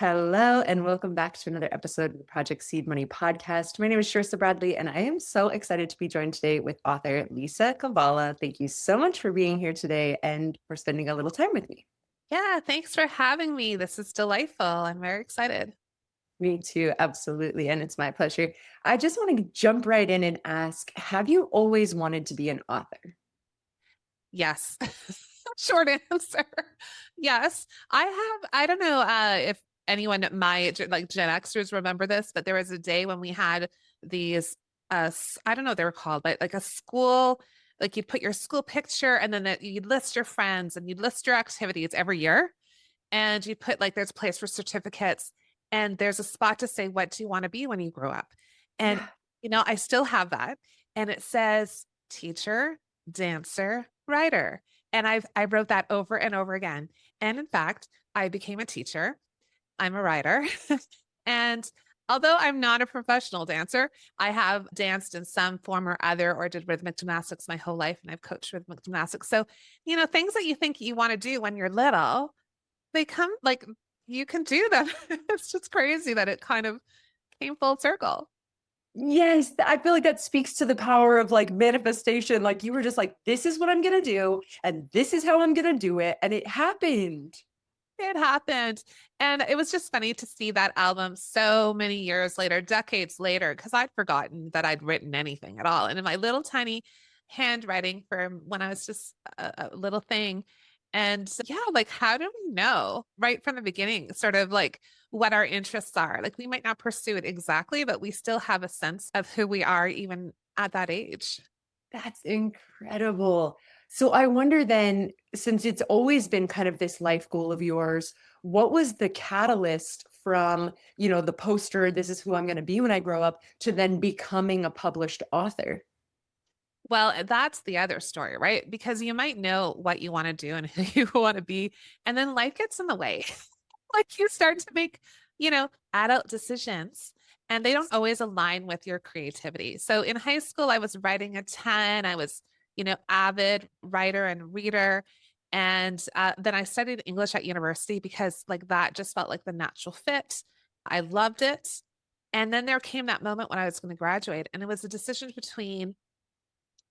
Hello, and welcome back to another episode of the Project Seed Money podcast. My name is Sharissa Bradley, and I am so excited to be joined today with author Liisa Kovala. Thank you so much for being here today and for spending a little time with me. Yeah, thanks for having me. This is delightful. I'm very excited. Me too, absolutely. And it's my pleasure. I just want to jump right in and ask, have you always wanted to be an author? Yes. Short answer. Yes. I don't know if anyone my age, like Gen Xers remember this, but there was a day when we had these I don't know what they were called, but like a school, like you'd put your school picture and then you'd list your friends and you'd list your activities every year. And you put like there's a place for certificates and there's a spot to say what do you want to be when you grow up. And Yeah. I still have that and it says teacher, dancer, writer. And I wrote that over and over again. And in fact, I became a teacher. I'm a writer. And although I'm not a professional dancer, I have danced in some form or other or did rhythmic gymnastics my whole life and I've coached rhythmic gymnastics. So, things that you think you want to do when you're little, they come like you can do them. It's just crazy that it kind of came full circle. Yes, I feel like that speaks to the power of like manifestation. Like you were just like, this is what I'm going to do, and this is how I'm going to do it. And it happened. It happened. And it was just funny to see that album so many years later, decades later, because I'd forgotten that I'd written anything at all. And in my little tiny handwriting from when I was just a little thing. And so, yeah, like how do we know right from the beginning, sort of like what our interests are? Like we might not pursue it exactly, but we still have a sense of who we are even at that age. That's incredible. So I wonder then, since it's always been kind of this life goal of yours, what was the catalyst from, the poster, this is who I'm going to be when I grow up, to then becoming a published author? Well, that's the other story, right? Because you might know what you want to do and who you want to be, and then life gets in the way. Like you start to make, adult decisions and they don't always align with your creativity. So in high school, I was writing a ton. I was, avid writer and reader. And then I studied English at university because like that just felt like the natural fit. I loved it. And then there came that moment when I was going to graduate, and it was a decision between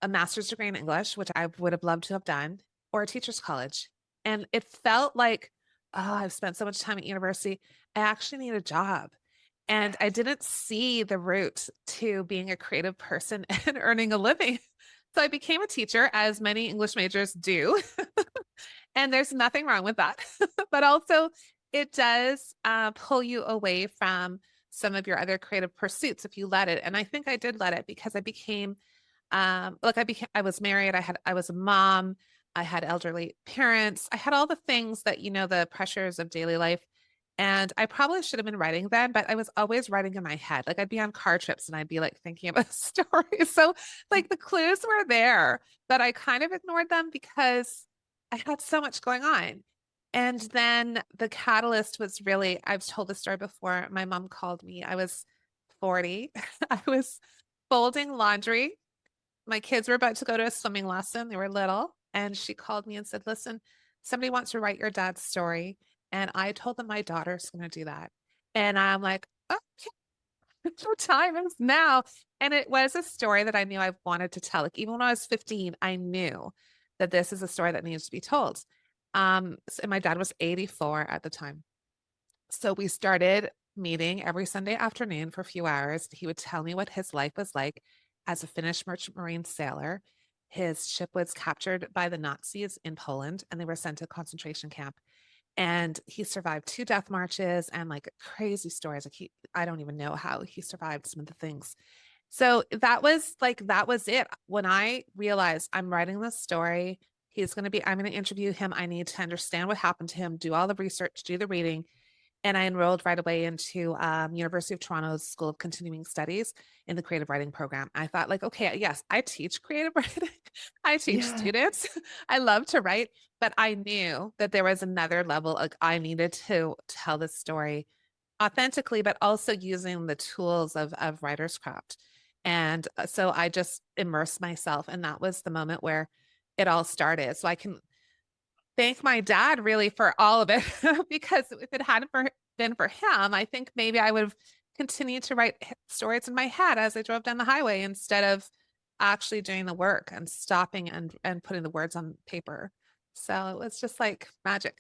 a master's degree in English, which I would have loved to have done, or a teacher's college. And it felt like, oh, I've spent so much time at university. I actually need a job. And I didn't see the route to being a creative person and earning a living. So I became a teacher, as many English majors do. And there's nothing wrong with that. But also, it does pull you away from some of your other creative pursuits if you let it. And I think I did let it because I was married, I was a mom, I had elderly parents, I had all the things that, the pressures of daily life. And I probably should have been writing then, but I was always writing in my head. Like I'd be on car trips and I'd be like thinking about a story. So like the clues were there, but I kind of ignored them because I had so much going on. And then the catalyst was really, I've told this story before. My mom called me. I was 40. I was folding laundry. My kids were about to go to a swimming lesson. They were little. And she called me and said, listen, somebody wants to write your dad's story. And I told them my daughter's going to do that. And I'm like, okay, the time is now. And it was a story that I knew I wanted to tell. Like even when I was 15, I knew that this is a story that needs to be told. And my dad was 84 at the time. So we started meeting every Sunday afternoon for a few hours. He would tell me what his life was like as a Finnish merchant marine sailor. His ship was captured by the Nazis in Poland and they were sent to a concentration camp. And he survived two death marches and like crazy stories. I don't even know how he survived some of the things. So that was it. When I realized I'm writing this story, I'm going to interview him. I need to understand what happened to him, do all the research, do the reading, and I enrolled right away into University of Toronto's School of Continuing Studies in the creative writing program. I thought like, okay, yes, I teach creative writing. I teach Yeah. students. I love to write, but I knew that there was another level. Like I needed to tell this story authentically, but also using the tools of writer's craft. And so I just immersed myself. And that was the moment where it all started. So I can thank my dad really for all of it because if it hadn't been for him, I think maybe I would have continued to write stories in my head as I drove down the highway instead of actually doing the work and stopping and putting the words on paper. So it was just like magic.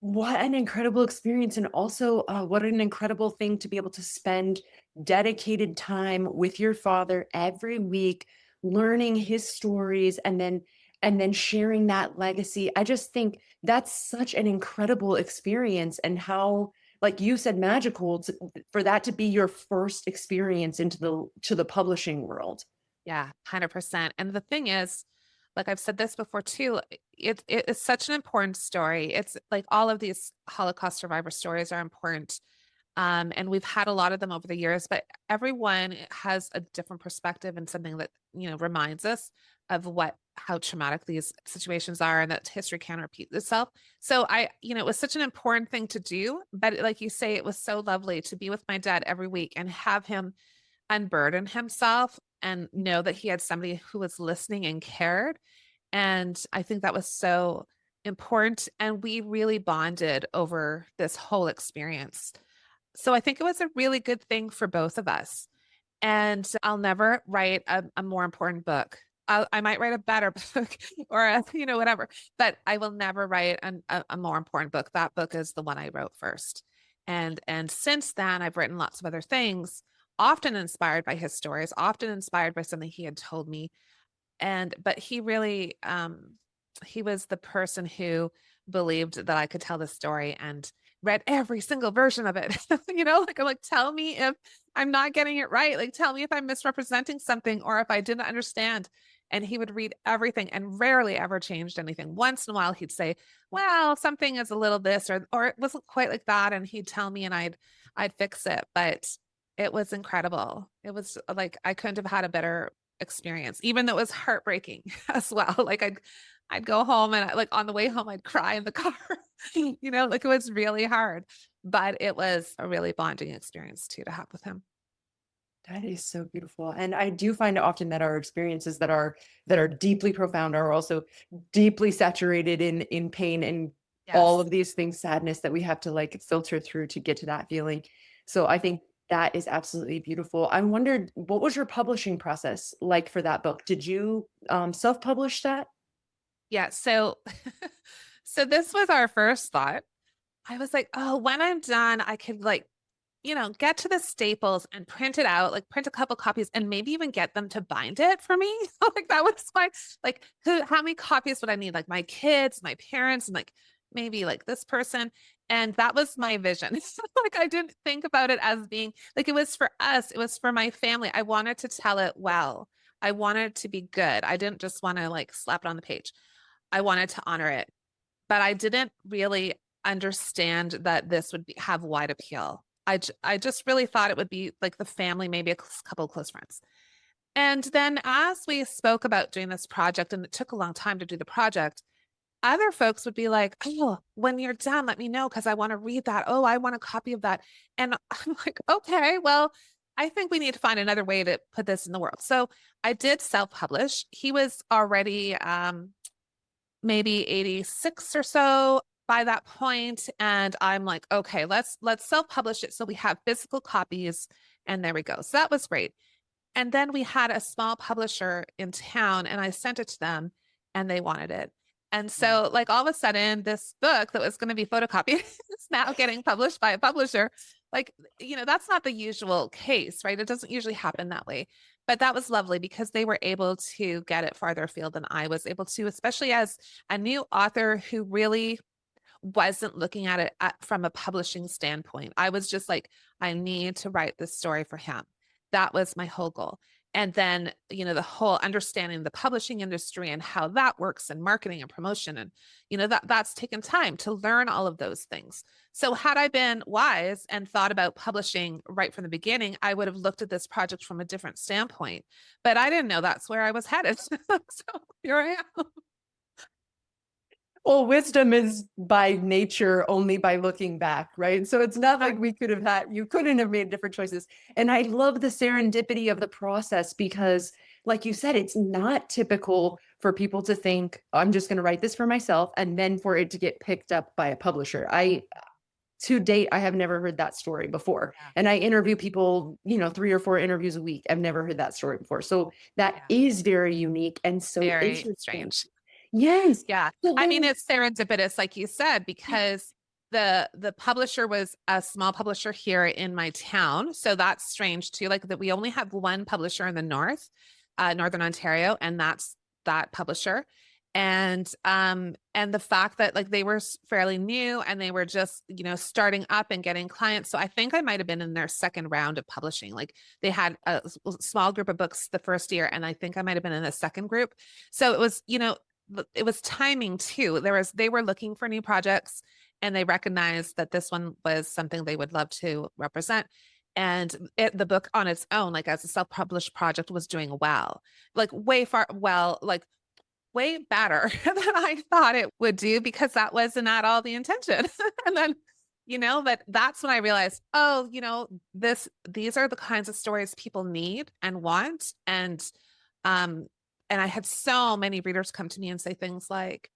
What an incredible experience. And also, what an incredible thing to be able to spend dedicated time with your father every week, learning his stories and then sharing that legacy. I just think that's such an incredible experience and how, like you said, magical for that to be your first experience into the publishing world. Yeah, 100%. And the thing is, like I've said this before too, it is such an important story. It's like all of these Holocaust survivor stories are important. And we've had a lot of them over the years, but everyone has a different perspective and something that, reminds us of how traumatic these situations are and that history can repeat itself. So it was such an important thing to do. But like you say, it was so lovely to be with my dad every week and have him unburden himself and know that he had somebody who was listening and cared. And I think that was so important. And we really bonded over this whole experience. So I think it was a really good thing for both of us. And I'll never write a more important book. I might write a better book or whatever, but I will never write a more important book. That book is the one I wrote first. And since then, I've written lots of other things, often inspired by his stories, often inspired by something he had told me. But he was the person who believed that I could tell the story and read every single version of it. Like I'm like, tell me if I'm not getting it right. Like tell me if I'm misrepresenting something or if I didn't understand. And he would read everything and rarely ever changed anything. Once in a while he'd say, well, something is a little this or it wasn't quite like that. And he'd tell me and I'd fix it. But it was incredible. It was like I couldn't have had a better experience, even though it was heartbreaking as well. Like I'd go home and like on the way home, I'd cry in the car, like it was really hard, but it was a really bonding experience too to have with him. That is so beautiful. And I do find often that our experiences that are deeply profound are also deeply saturated in pain and all Yes. of these things, sadness that we have to like filter through to get to that feeling. So I think that is absolutely beautiful. I wondered, what was your publishing process like for that book? Did you self-publish that? Yeah. So, so this was our first thought. I was like, oh, when I'm done, I could like, get to the Staples and print it out, like print a couple copies and maybe even get them to bind it for me. Like that was my, like, how many copies would I need? Like my kids, my parents, and like maybe like this person. And that was my vision. Like I didn't think about it as being like it was for us, it was for my family. I wanted to tell it well. I wanted it to be good. I didn't just want to like slap it on the page. I wanted to honor it, but I didn't really understand that this would have wide appeal. I just really thought it would be like the family, maybe a couple of close friends. And then as we spoke about doing this project, and it took a long time to do the project, other folks would be like, oh, when you're done, let me know because I want to read that. Oh, I want a copy of that. And I'm like, okay, well, I think we need to find another way to put this in the world. So I did self-publish. He was already maybe 86 or so by that point, and I'm like, okay, let's self-publish it so we have physical copies, and there we go. So that was great. And then we had a small publisher in town, and I sent it to them, and they wanted it. And Wow. so, like, all of a sudden, this book that was going to be photocopied is now getting published by a publisher. Like, that's not the usual case, right? It doesn't usually happen that way. But that was lovely because they were able to get it farther afield than I was able to, especially as a new author who really wasn't looking at it from a publishing standpoint. I was just like, I need to write this story for him. That was my whole goal. And then, the whole understanding the publishing industry and how that works and marketing and promotion. And, that's taken time to learn all of those things. So had I been wise and thought about publishing right from the beginning, I would have looked at this project from a different standpoint. But I didn't know that's where I was headed. So here I am. Well, wisdom is by nature only by looking back, right? So it's not like you couldn't have made different choices. And I love the serendipity of the process because, like you said, it's not typical for people to think, I'm just going to write this for myself and then for it to get picked up by a publisher. to date, I have never heard that story before. Yeah. And I interview people, 3 or 4 interviews a week. I've never heard that story before. So that Yeah. is very unique and so Very interesting. strange. Yes. Yeah. So I mean, then, it's serendipitous, like you said, because the publisher was a small publisher here in my town. So that's strange too. Like that we only have one publisher in the north, Northern Ontario, and that's that publisher. And the fact that like they were fairly new and they were just, starting up and getting clients. So I think I might have been in their second round of publishing. Like they had a small group of books the first year, and I think I might have been in the second group. So it was timing too. They were looking for new projects, and they recognized that this one was something they would love to represent. And the book on its own, like as a self-published project, was doing well, like like way better than I thought it would do, because that wasn't at all the intention. And then, but that's when I realized, oh, these are the kinds of stories people need and want. Um, and I had so many readers come to me and say things like,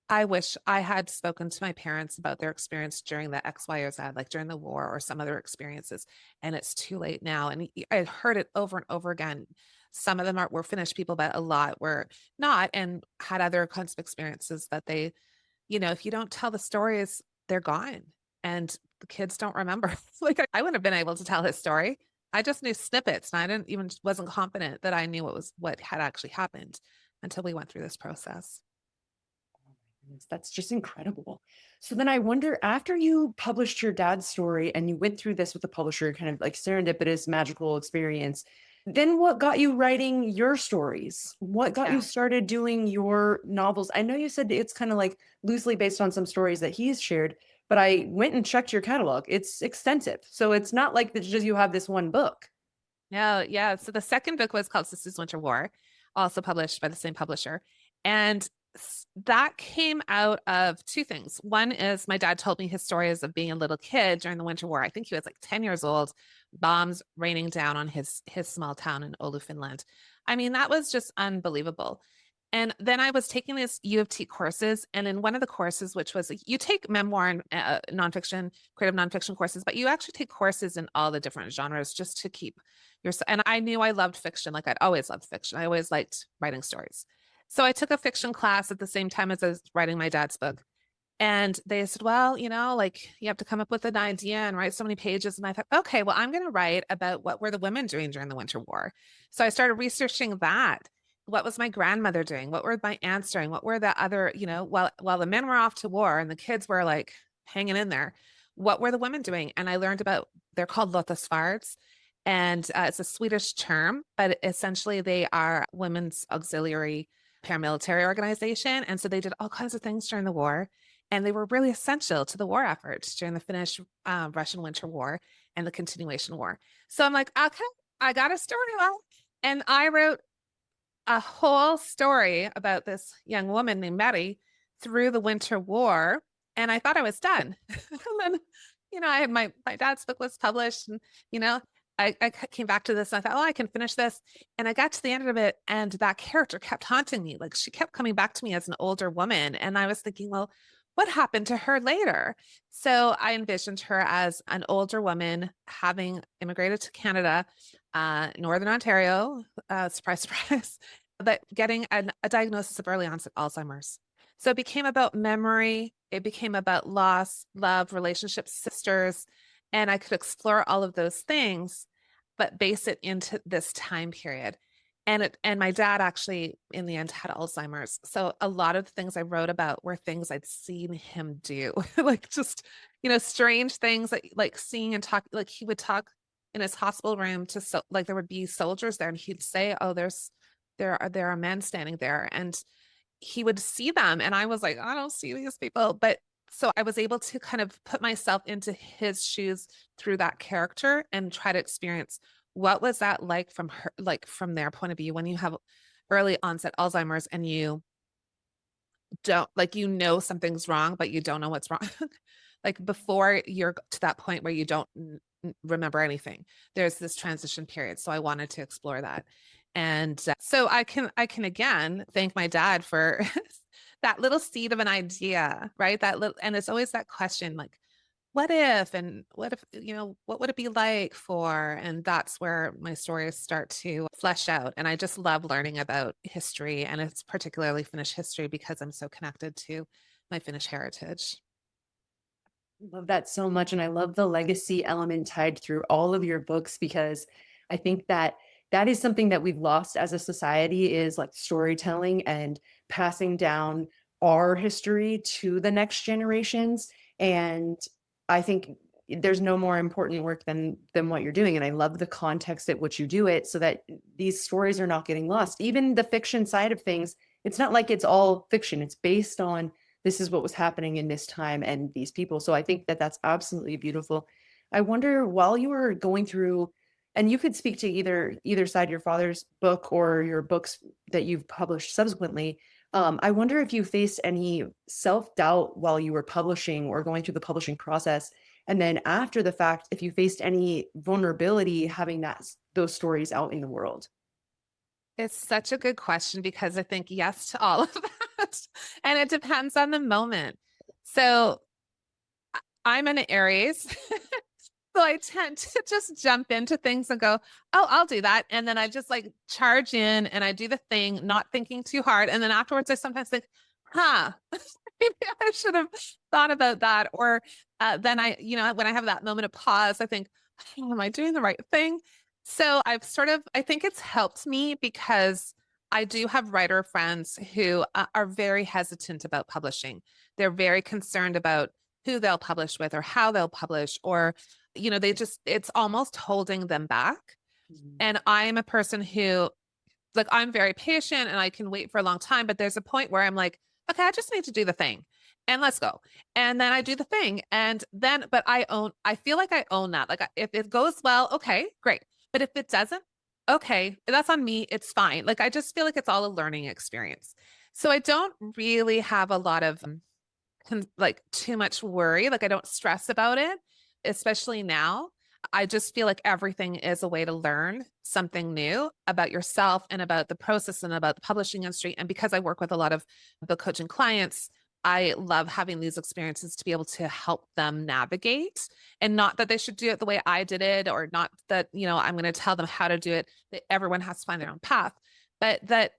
I wish I had spoken to my parents about their experience during the X, Y, or Z, like during the war or some other experiences, and it's too late now. And I heard it over and over again. Some of them were Finnish people, but a lot were not, and had other kinds of experiences that they, if you don't tell the stories, they're gone. And the kids don't remember. Like I wouldn't have been able to tell his story. I just knew snippets, and I didn't even wasn't confident that I knew what had actually happened until we went through this process. that's just incredible. So then I wonder, after you published your dad's story and you went through this with the publisher, kind of like serendipitous magical experience, then what got you writing your stories? What got you Yeah. started doing your novels? I know you said it's kind of like loosely based on some stories that he's shared, but I went and checked your catalog. It's extensive. So it's not like that just you have this one book. Yeah, yeah. So the second book was called Sisu's Winter War, also published by the same publisher. And that came out of two things. One is my dad told me his stories of being a little kid during the Winter War. I think he was like 10 years old, bombs raining down on his small town in Oulu, Finland. I mean, that was just unbelievable. And then I was taking this U of T courses, and in one of the courses, which was you take memoir and nonfiction, creative nonfiction courses, but you actually take courses in all the different genres just to keep your. And I knew I loved fiction, like I'd always loved fiction. I always liked writing stories. So I took a fiction class at the same time as I was writing my dad's book. And they said, well, like you have to come up with an idea and write so many pages. And I thought, okay, well, I'm going to write about what were the women doing during the Winter War. So I started researching that. What was my grandmother doing? What were my aunts doing? What were the other, while the men were off to war and the kids were like hanging in there, what were the women doing? And I learned about, they're called Lotta. And it's a Swedish term, but essentially they are women's auxiliary paramilitary organization. And so they did all kinds of things during the war. And they were really essential to the war efforts during the Finnish Russian Winter War and the continuation war. So I'm like, okay, I got a storyline. And I wrote a whole story about this young woman named Mary through the Winter War. And I thought I was done. And then, I had my dad's book was published, and, I came back to this and I thought, oh, I can finish this. And I got to the end of it, and that character kept haunting me. Like she kept coming back to me as an older woman. And I was thinking, well, what happened to her later? So I envisioned her as an older woman having immigrated to Canada, Northern Ontario, surprise, surprise, but getting a diagnosis of early onset Alzheimer's. So it became about memory. It became about loss, love, relationships, sisters. And I could explore all of those things, but base it into this time period. And my dad actually in the end had Alzheimer's. So a lot of the things I wrote about were things I'd seen him do, like just, strange things like seeing and talk, like he would talk in his hospital room to like there would be soldiers there, and he'd say, oh, there are men standing there, and he would see them, and I was like, I don't see these people. But so I was able to kind of put myself into his shoes through that character and try to experience what was that like from her, like from their point of view, when you have early onset Alzheimer's and you don't, like, something's wrong, but you don't know what's wrong. Like before you're to that point where you don't remember anything, there's this transition period. So I wanted to explore that. And so I can again thank my dad for that little seed of an idea, right? That little, and it's always that question, like, what if, and what if, what would it be like for, and that's where my stories start to flesh out. And I just love learning about history, and it's particularly Finnish history because I'm so connected to my Finnish heritage. Love that so much. And I love the legacy element tied through all of your books because I think that that is something that we've lost as a society is like storytelling and passing down our history to the next generations. And I think there's no more important work than what you're doing. And I love the context at which you do it so that these stories are not getting lost. Even the fiction side of things, it's not like it's all fiction. It's based on this is what was happening in this time and these people. So I think that that's absolutely beautiful. I wonder while you were going through, and you could speak to either side, your father's book or your books that you've published subsequently. I wonder if you faced any self doubt while you were publishing or going through the publishing process, and then after the fact, if you faced any vulnerability having those stories out in the world. It's such a good question because I think yes to all of that. And it depends on the moment. So I'm an Aries. So I tend to just jump into things and go, oh, I'll do that. And then I just like charge in and I do the thing, not thinking too hard. And then afterwards, I sometimes think, huh, maybe I should have thought about that. Or then when I have that moment of pause, I think, oh, am I doing the right thing? So I think it's helped me because I do have writer friends who are very hesitant about publishing. They're very concerned about who they'll publish with or how they'll publish, or it's almost holding them back. Mhm. And I'm a person who, like, I'm very patient and I can wait for a long time, but there's a point where I'm like, okay, I just need to do the thing and let's go. And then I do the thing. But I feel like I own that. Like, if it goes well, okay, great. But if it doesn't, okay, that's on me. It's fine. Like, I just feel like it's all a learning experience. So I don't really have a lot of like too much worry. Like I don't stress about it, especially now. I just feel like everything is a way to learn something new about yourself and about the process and about the publishing industry. And because I work with a lot of book coaching clients, I love having these experiences to be able to help them navigate, and not that they should do it the way I did it, or not that, I'm going to tell them how to do it, that everyone has to find their own path, but that,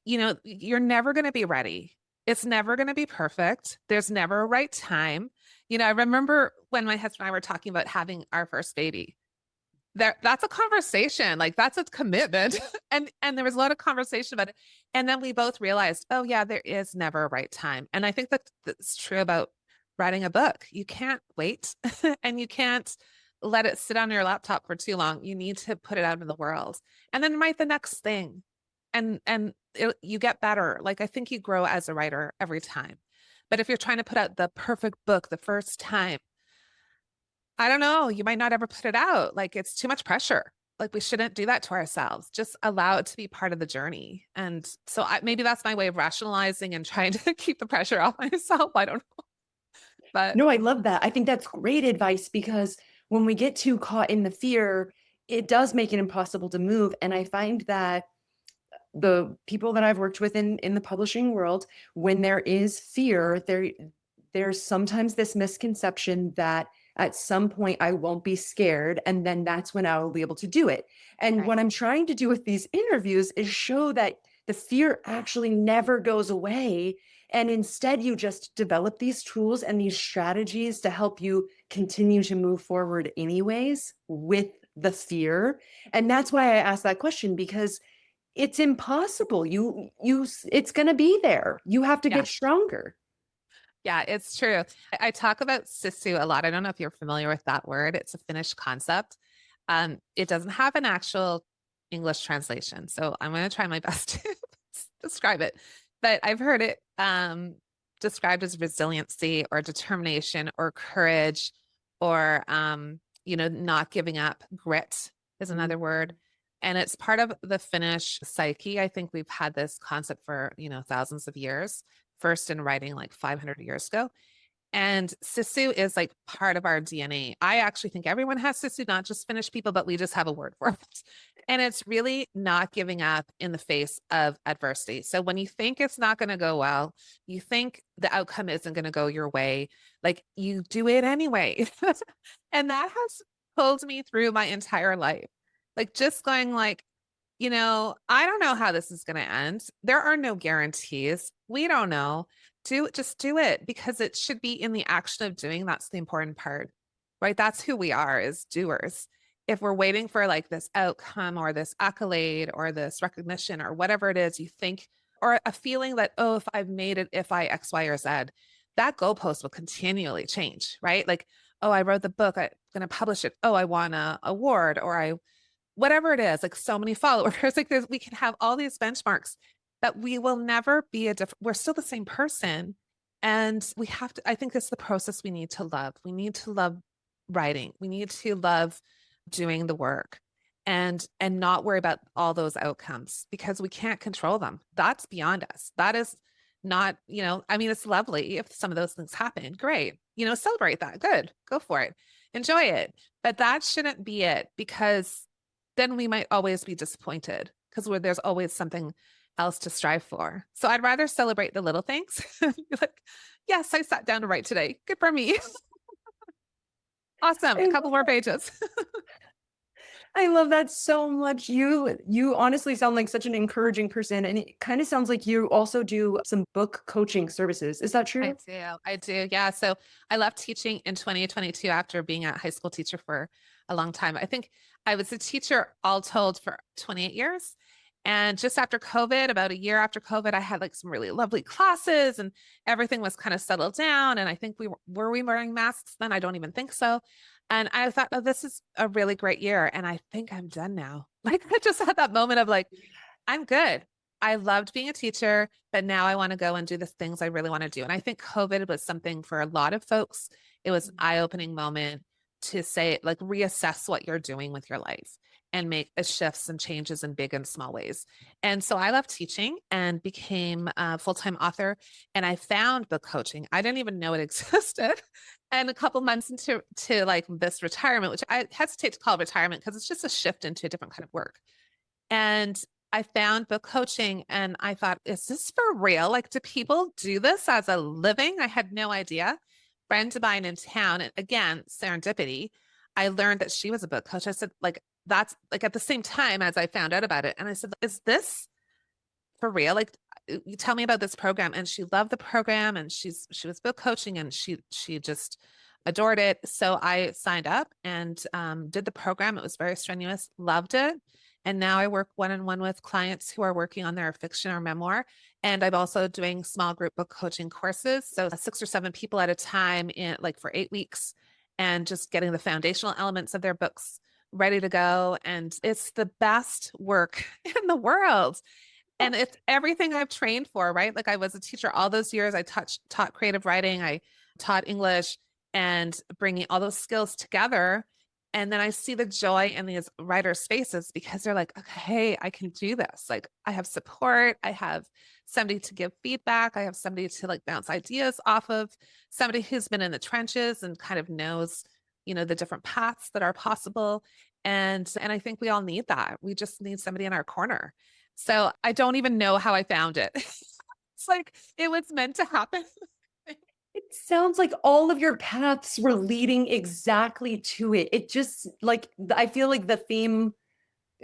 you're never going to be ready. It's never going to be perfect. There's never a right time. I remember when my husband and I were talking about having our first baby. That's a conversation. Like that's a commitment. And there was a lot of conversation about it. And then we both realized, oh yeah, there is never a right time. And I think that's true about writing a book. You can't wait and you can't let it sit on your laptop for too long. You need to put it out in the world and then write the next thing. You get better. Like I think you grow as a writer every time. But if you're trying to put out the perfect book the first time, I don't know, you might not ever put it out. Like it's too much pressure. Like we shouldn't do that to ourselves. Just allow it to be part of the journey. And so maybe that's my way of rationalizing and trying to keep the pressure off myself. I don't know. But No, I love that. I think that's great advice because when we get too caught in the fear, it does make it impossible to move. And I find that the people that I've worked with in the publishing world, when there is fear, there's sometimes this misconception that at some point I won't be scared and then that's when I will be able to do it. And right. what I'm trying to do with these interviews is show that the fear actually never goes away. And instead, you just develop these tools and these strategies to help you continue to move forward, anyways, with the fear. And that's why I asked that question because it's impossible. It's going to be there. You have to Yeah. get stronger. Yeah, it's true. I talk about Sisu a lot. I don't know if you're familiar with that word. It's a Finnish concept. It doesn't have an actual English translation, so I'm going to try my best to describe it. But I've heard it described as resiliency or determination or courage or not giving up. Grit is Mhm. another word. And it's part of the Finnish psyche. I think we've had this concept for, thousands of years, first in writing like 500 years ago. And Sisu is like part of our DNA. I actually think everyone has Sisu, not just Finnish people, but we just have a word for it. And it's really not giving up in the face of adversity. So when you think it's not going to go well, you think the outcome isn't going to go your way, like you do it anyway. And that has pulled me through my entire life. Like just going like, I don't know how this is going to end. There are no guarantees. We don't know. Just do it because it should be in the action of doing. That's the important part, right? That's who we are as doers. If we're waiting for like this outcome or this accolade or this recognition or whatever it is you think, or a feeling that, oh, if I've made it, if I X, Y, or Z, that goalpost will continually change, right? Like, oh, I wrote the book, I'm going to publish it. Oh, I won a award, or I whatever it is, like so many followers, like we can have all these benchmarks that we will never be we're still the same person. And we have to, I think it's the process we need to love. We need to love writing. We need to love doing the work and not worry about all those outcomes because we can't control them. That's beyond us. That is not, I mean, it's lovely if some of those things happen. Great. Celebrate that. Good. Go for it. Enjoy it. But that shouldn't be it because then we might always be disappointed because there's always something else to strive for. So I'd rather celebrate the little things. Like, yes, I sat down to write today. Good for me. Awesome. A couple more pages. I love that so much. You honestly sound like such an encouraging person, and it kind of sounds like you also do some book coaching services. Is that I true? do. I do. Yeah. So I left teaching in 2022 after being a high school teacher for a long time. I think I was a teacher all told for 28 years. And just after COVID, about a year after COVID, I had like some really lovely classes and everything was kind of settled down. And I think were we wearing masks then? I don't even think so. And I thought, oh, this is a really great year. And I think I'm done now. Like I just had that moment of like, I'm good. I loved being a teacher, but now I want to go and do the things I really want to do. And I think COVID was something for a lot of folks. It was an eye-opening moment to say, like, reassess what you're doing with your life and make shifts and changes in big and small ways. And so I left teaching and became a full-time author. And I found book coaching. I didn't even know it existed. And a couple months into like this retirement, which I hesitate to call retirement because it's just a shift into a different kind of work. And I found book coaching and I thought, is this for real? Like, do people do this as a living? I had no idea. Friend of mine in town, and again, serendipity. I learned that she was a book coach. I said, like, that's like at the same time as I found out about it. And I said, is this for real? Like, you tell me about this program. And she loved the program and she was book coaching and she just adored it. So I signed up and did the program. It was very strenuous, loved it. And now I work one-on-one with clients who are working on their fiction or memoir. And I'm also doing small group book coaching courses. So 6 or 7 people at a time in like for 8 weeks and just getting the foundational elements of their books ready to go. And it's the best work in the world. And it's everything I've trained for, right? Like I was a teacher all those years. I taught creative writing, I taught English and bringing all those skills together. And then I see the joy in these writers' faces because they're like, okay, I can do this. Like I have support. I have somebody to give feedback. I have somebody to like bounce ideas off of, somebody who's been in the trenches and kind of knows, the different paths that are possible. And I think we all need that. We just need somebody in our corner. So I don't even know how I found it. It's like it was meant to happen. It sounds like all of your paths were leading exactly to it. It just like I feel like the theme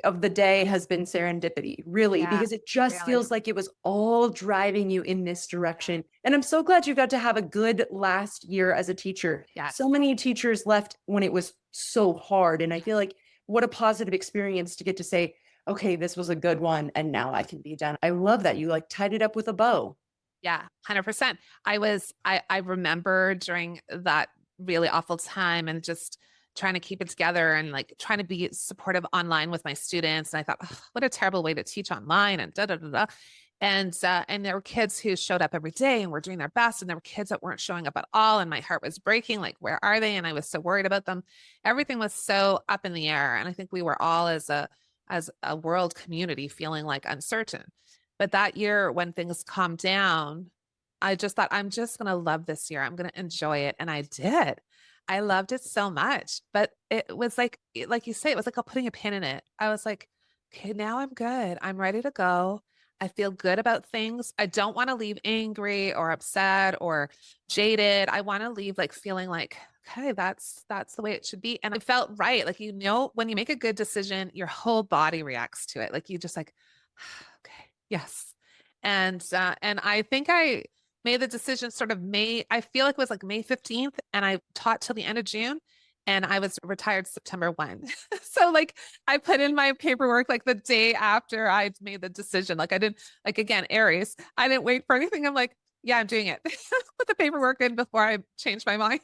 of the day has been serendipity, really, Yeah, because it just really. feels like it was all driving you in this direction. And I'm so glad you got to have a good last year as a teacher. So Yes. many teachers left when it was so hard. And I feel like what a positive experience to get to say, okay, this was a good one. And now I can be done. I love that you like tied it up with a bow. Yeah, 100%. I remember during that really awful time and just trying to keep it together and like trying to be supportive online with my students. And I thought, "Ugh, what a terrible way to teach online and da da da da." And there were kids who showed up every day and were doing their best, and there were kids that weren't showing up at all. And my heart was breaking. Like, where are they? And I was so worried about them. Everything was so up in the air. And I think we were all as a world community feeling like uncertain. But that year, when things calmed down, I just thought, I'm just going to love this year. I'm going to enjoy it. And I did. I loved it so much. But it was like you say, it was like putting a pin in it. I was like, okay, now I'm good. I'm ready to go. I feel good about things. I don't want to leave angry or upset or jaded. I want to leave like feeling like, okay, that's the way it should be. And it felt right. Like, when you make a good decision, your whole body reacts to it. Like you just like, okay, yes. And I think I made the decision sort of I feel like it was like May 15th, and I taught till the end of June, and I was retired September 1. So like I put in my paperwork like the day after I made the decision. Like I didn't, like, again, Aries, I didn't wait for anything. I'm like, yeah, I'm doing it. Put the paperwork in before I changed my mind.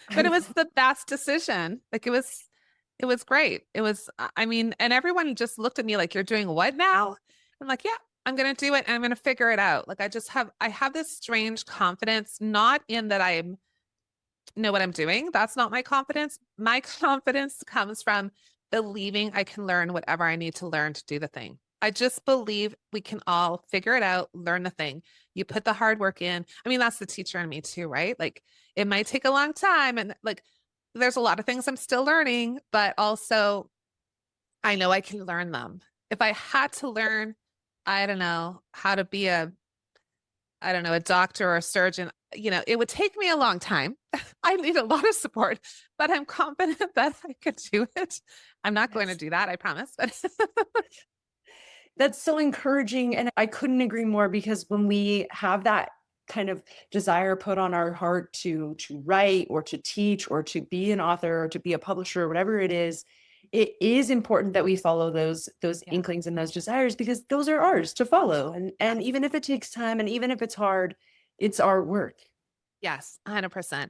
But it I was the best decision. Like it was great. It was, I mean, and everyone just looked at me like, you're doing what now? I'm like, yeah, I'm going to do it and I'm going to figure it out. Like I have this strange confidence, not in that I know what I'm doing. That's not my confidence. My confidence comes from believing I can learn whatever I need to learn to do the thing. I just believe we can all figure it out, learn the thing. You put the hard work in. I mean, that's the teacher in me too, right? Like it might take a long time, and like there's a lot of things I'm still learning, but also I know I can learn them. If I had to learn, I don't know, how to be I don't know, a doctor or a surgeon, it would take me a long time. I need a lot of support, but I'm confident that I could do it. I'm not going to Yes. do that, I promise. But That's so encouraging. And I couldn't agree more because when we have that kind of desire put on our heart to write or to teach or to be an author or to be a publisher or whatever it is important that we follow those yeah, inklings and those desires because those are ours to follow. And yes, even if it takes time and even if it's hard, it's our work. yes, 100%.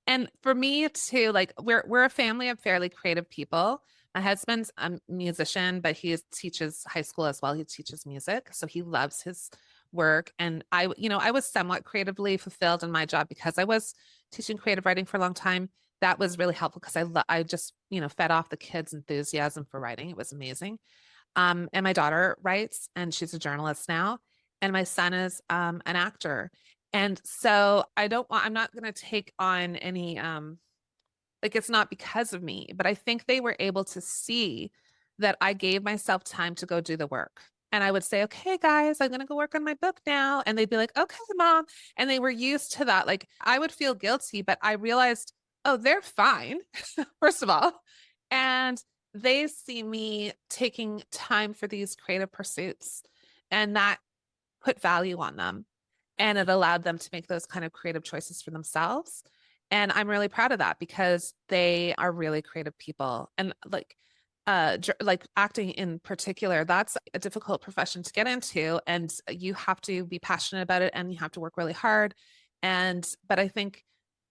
And for me too, like we're a family of fairly creative people. My husband's a musician, but he teaches high school as well. He teaches music, so he loves his work. And I was somewhat creatively fulfilled in my job because I was teaching creative writing for a long time. That was really helpful because I just fed off the kids' enthusiasm for writing. It was amazing. And my daughter writes, and she's a journalist now. And my son is an actor. And so I'm not going to take on any, like, it's not because of me, but I think they were able to see that I gave myself time to go do the work. And I would say, okay, guys, I'm going to go work on my book now. And they'd be like, okay, mom. And they were used to that. Like, I would feel guilty, but I realized, oh, they're fine, first of all. And they see me taking time for these creative pursuits, and that put value on them. And it allowed them to make those kind of creative choices for themselves. And I'm really proud of that because they are really creative people. And like acting in particular, that's a difficult profession to get into, and you have to be passionate about it and you have to work really hard. But I think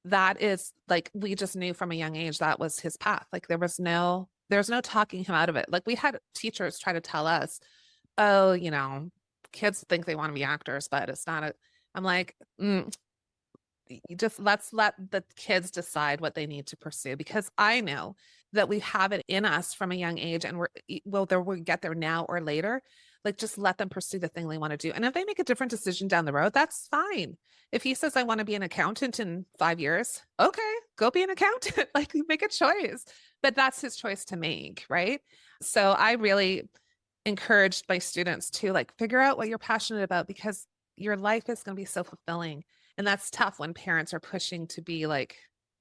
that is, like, we just knew from a young age that was his path. Like there's no talking him out of it. Like we had teachers try to tell us, oh, kids think they want to be actors, but it's not a, I'm like, you just let's let the kids decide what they need to pursue, because I know that we have it in us from a young age, and we'll get there now or later. Like, just let them pursue the thing they want to do. And if they make a different decision down the road, that's fine. If he says, I want to be an accountant in 5 years, okay, go be an accountant. Like, make a choice. But that's his choice to make, right? So I really encouraged my students to, like, figure out what you're passionate about, because your life is going to be so fulfilling. And that's tough when parents are pushing to be like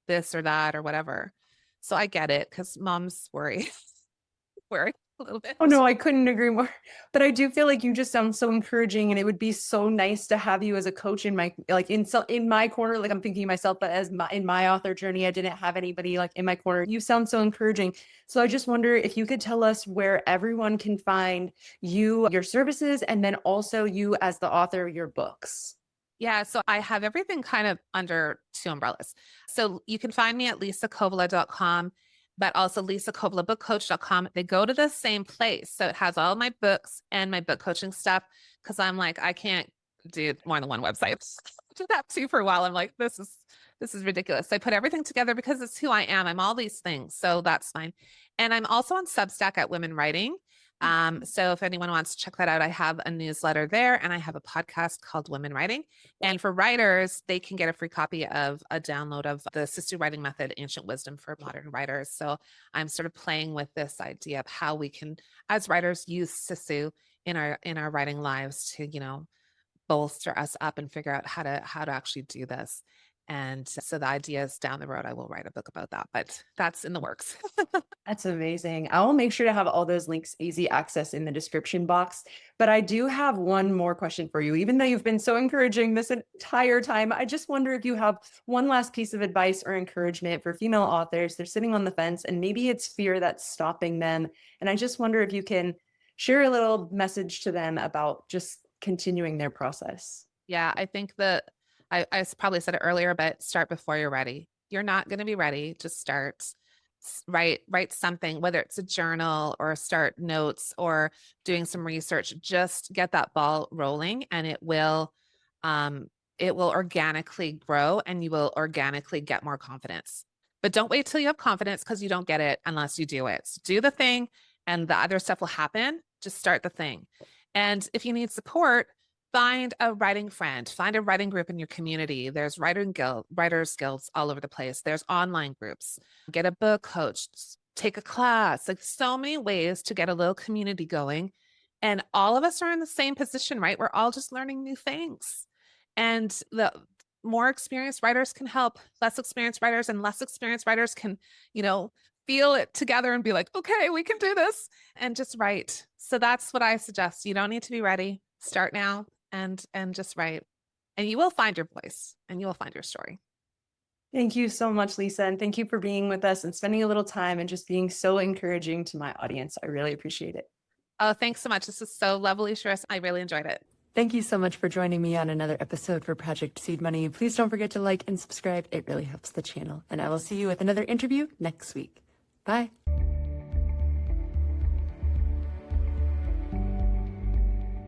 this or that or whatever. So I get it, because moms worry, worry a little bit. Oh no, I couldn't agree more. But I do feel like you just sound so encouraging and it would be so nice to have you as a coach in my in my corner. Like I'm thinking of myself, but in my author journey, I didn't have anybody like in my corner. You sound so encouraging. So I just wonder if you could tell us where everyone can find you, your services, and then also you as the author of your books. Yeah, so I have everything kind of under two umbrellas. So you can find me at lisakovala.com, but also lisakovalabookcoach.com. They go to the same place. So it has all my books and my book coaching stuff, because I'm like, I can't do more than one website. I did that too for a while. I'm like, this is ridiculous. So I put everything together because it's who I am. I'm all these things. So that's fine. And I'm also on Substack at Women Writing. So if anyone wants to check that out, I have a newsletter there and I have a podcast called Women Writing. And for writers, they can get a free copy of a download of the Sisu writing method, Ancient Wisdom for Modern Writers. So I'm sort of playing with this idea of how we can, as writers, use Sisu in our writing lives to, bolster us up and figure out how to actually do this. And so the idea is down the road, I will write a book about that, but that's in the works. That's amazing. I will make sure to have all those links easy access in the description box. But I do have one more question for you. Even though you've been so encouraging this entire time, I just wonder if you have one last piece of advice or encouragement for female authors. They're sitting on the fence and maybe it's fear that's stopping them. And I just wonder if you can share a little message to them about just continuing their process. Yeah, I think that I probably said it earlier, but start before you're ready. You're not going to be ready. Just start. Write something, whether it's a journal or start notes or doing some research. Just get that ball rolling, and it will organically grow, and you will organically get more confidence. But don't wait till you have confidence, because you don't get it unless you do it. So do the thing, and the other stuff will happen. Just start the thing. And if you need support, find a writing friend, find a writing group in your community. There's writers guilds all over the place. There's online groups. Get a book coach, take a class. Like, so many ways to get a little community going. And all of us are in the same position, right? We're all just learning new things. And the more experienced writers can help less experienced writers, and less experienced writers can, feel it together and be like, okay, we can do this, and just write. So that's what I suggest. You don't need to be ready. Start now and just write, and you will find your voice and you will find your story. Thank you so much, Liisa. And thank you for being with us and spending a little time and just being so encouraging to my audience. I really appreciate it. Oh, thanks so much. This is so lovely, Sharissa. I really enjoyed it. Thank you so much for joining me on another episode for Project Seed Money. Please don't forget to like and subscribe. It really helps the channel. And I will see you with another interview next week. Bye.